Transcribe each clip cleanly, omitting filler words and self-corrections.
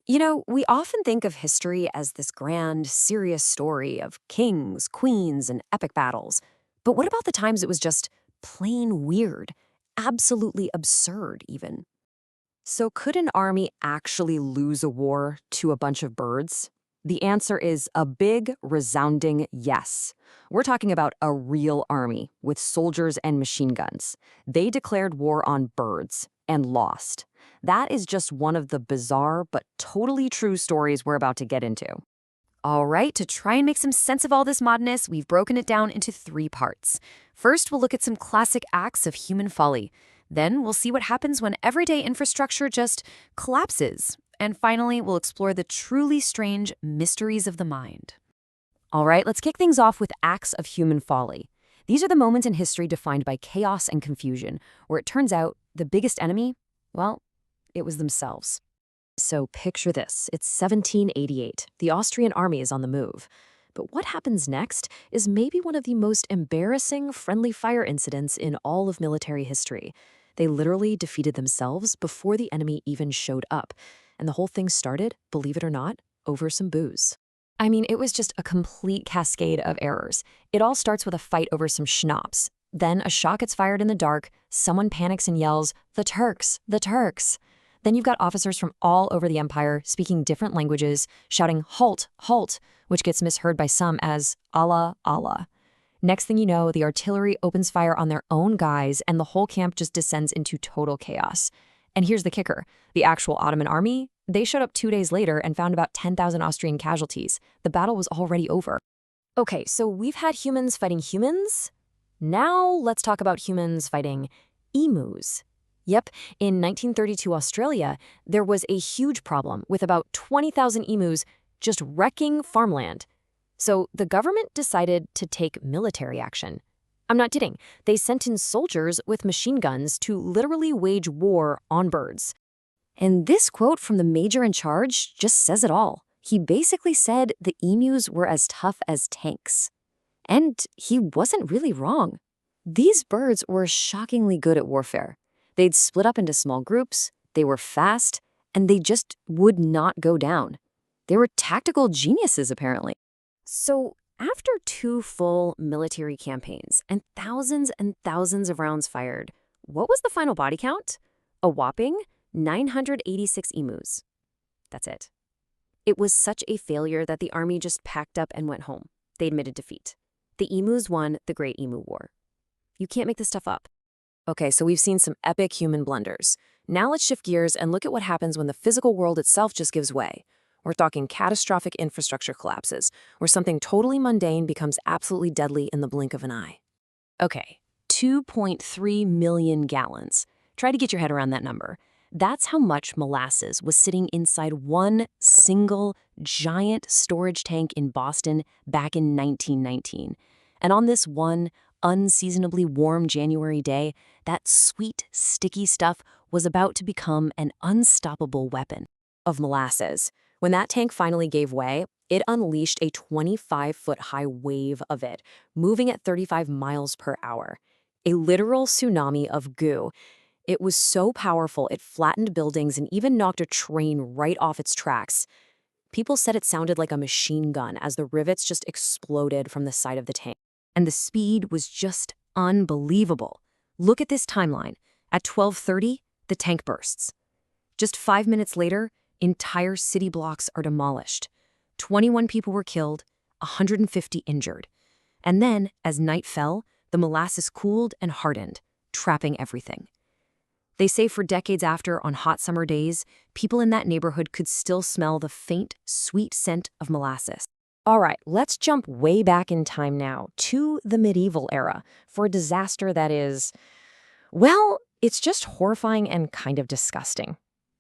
We often think of history as this grand, serious story of kings, queens, and epic battles. But what about the times it was just plain weird, absolutely absurd, even? So, could an army actually lose a war to a bunch of birds? The answer is a big, resounding yes. We're talking about a real army with soldiers and machine guns. They declared war on birds and lost. That is just one of the bizarre but totally true stories we're about to get into. All right, to try and make some sense of all this madness, we've broken it down into three parts. First, we'll look at some classic acts of human folly. Then, we'll see what happens when everyday infrastructure just collapses. And finally, we'll explore the truly strange mysteries of the mind. All right, let's kick things off with acts of human folly. These are the moments in history defined by chaos and confusion, where it turns out the biggest enemy, well, it was themselves. So picture this. It's 1788. The Austrian army is on the move. But what happens next is maybe one of the most embarrassing friendly fire incidents in all of military history. They literally defeated themselves before the enemy even showed up. And the whole thing started, believe it or not, over some booze. I mean, it was just a complete cascade of errors. It all starts with a fight over some schnapps. Then a shot gets fired in the dark, someone panics and yells, "The Turks! The Turks!" Then you've got officers from all over the empire speaking different languages, shouting, "Halt! Halt!" which gets misheard by some as Allah, Allah. Next thing you know, the artillery opens fire on their own guys, and the whole camp just descends into total chaos. And here's the kicker. The actual Ottoman army, they showed up 2 days later and found about 10,000 Austrian casualties. The battle was already over. Okay, so we've had humans fighting humans. Now let's talk about humans fighting emus. Yep, in 1932 Australia, there was a huge problem with about 20,000 emus just wrecking farmland. So the government decided to take military action. I'm not kidding. They sent in soldiers with machine guns to literally wage war on birds. And this quote from the major in charge just says it all. He basically said the emus were as tough as tanks. And he wasn't really wrong. These birds were shockingly good at warfare. They'd split up into small groups, they were fast, and they just would not go down. They were tactical geniuses, apparently. So, after 2 full military campaigns and thousands of rounds fired, what was the final body count? A whopping 986 emus. That's it. It was such a failure that the army just packed up and went home. They admitted defeat. The emus won the Great Emu War. You can't make this stuff up. Okay, so we've seen some epic human blunders. Now let's shift gears and look at what happens when the physical world itself just gives way. We're talking catastrophic infrastructure collapses, where something totally mundane becomes absolutely deadly in the blink of an eye. Okay, 2.3 million gallons. Try to get your head around that number. That's how much molasses was sitting inside one single giant storage tank in Boston back in 1919. And on this one unseasonably warm January day, that sweet, sticky stuff was about to become an unstoppable weapon of molasses. When that tank finally gave way, it unleashed a 25-foot-high wave of it, moving at 35 miles per hour. A literal tsunami of goo. It was so powerful it flattened buildings and even knocked a train right off its tracks. People said it sounded like a machine gun as the rivets just exploded from the side of the tank. And the speed was just unbelievable. Look at this timeline. At 12:30, the tank bursts. Just 5 minutes later, entire city blocks are demolished. 21 people were killed, 150 injured. And then, as night fell, the molasses cooled and hardened, trapping everything. They say for decades after, on hot summer days, people in that neighborhood could still smell the faint, sweet scent of molasses. All right, let's jump way back in time now to the medieval era for a disaster that is, well, it's just horrifying and kind of disgusting.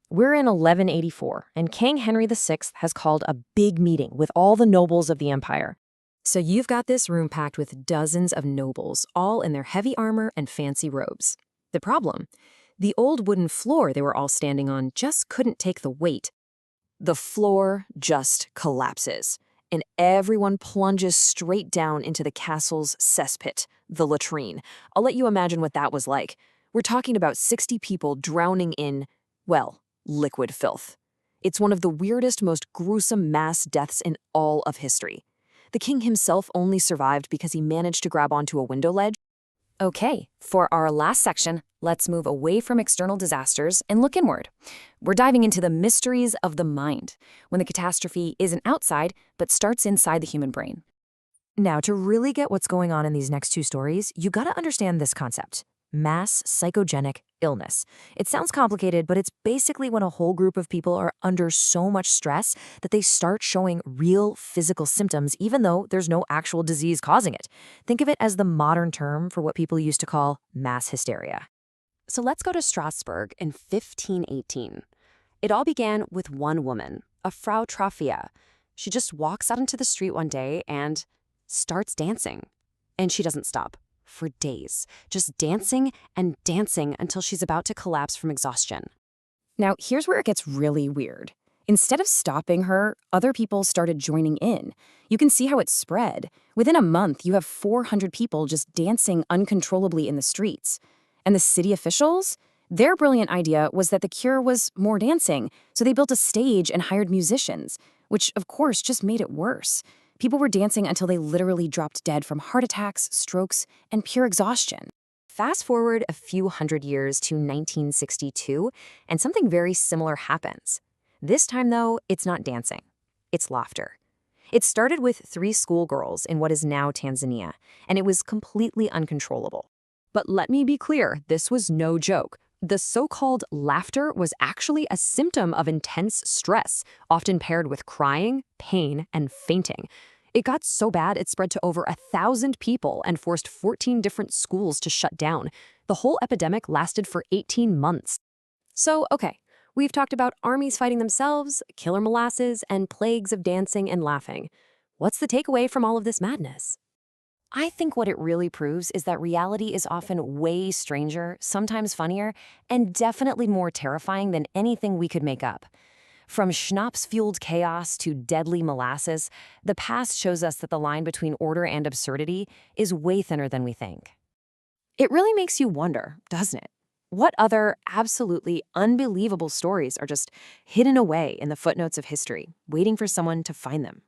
We're in 1184, and King Henry VI has called a big meeting with all the nobles of the empire. So you've got this room packed with dozens of nobles, all in their heavy armor and fancy robes. The problem? The old wooden floor they were all standing on just couldn't take the weight. The floor just collapses, and everyone plunges straight down into the castle's cesspit, the latrine. I'll let you imagine what that was like. We're talking about 60 people drowning in, well, liquid filth. It's one of the weirdest, most gruesome mass deaths in all of history. The king himself only survived because he managed to grab onto a window ledge. Okay, for our last section, let's move away from external disasters and look inward. We're diving into the mysteries of the mind, when the catastrophe isn't outside, but starts inside the human brain. Now, to really get what's going on in these next two stories, you gotta understand this concept: mass psychogenic illness. It sounds complicated, but it's basically when a whole group of people are under so much stress that they start showing real physical symptoms, even though there's no actual disease causing it. Think of it as the modern term for what people used to call mass hysteria. So let's go to Strasbourg in 1518. It all began with one woman, a Frau Trafia. She just walks out into the street one day and starts dancing. And she doesn't stop for days, just dancing and dancing until she's about to collapse from exhaustion. Now, here's where it gets really weird. Instead of stopping her, other people started joining in. You can see how it spread. Within a month, you have 400 people just dancing uncontrollably in the streets. And the city officials? Their brilliant idea was that the cure was more dancing, so they built a stage and hired musicians, which, of course, just made it worse. People were dancing until they literally dropped dead from heart attacks, strokes, and pure exhaustion. Fast forward a few hundred years to 1962, and something very similar happens. This time, though, it's not dancing. It's laughter. It started with 3 schoolgirls in what is now Tanzania, and it was completely uncontrollable. But let me be clear, this was no joke. The so-called laughter was actually a symptom of intense stress, often paired with crying, pain, and fainting. It got so bad it spread to over 1,000 people and forced 14 different schools to shut down. The whole epidemic lasted for 18 months. So, okay, we've talked about armies fighting themselves, killer molasses, and plagues of dancing and laughing. What's the takeaway from all of this madness? I think what it really proves is that reality is often way stranger, sometimes funnier, and definitely more terrifying than anything we could make up. From schnapps-fueled chaos to deadly molasses, the past shows us that the line between order and absurdity is way thinner than we think. It really makes you wonder, doesn't it? What other absolutely unbelievable stories are just hidden away in the footnotes of history, waiting for someone to find them?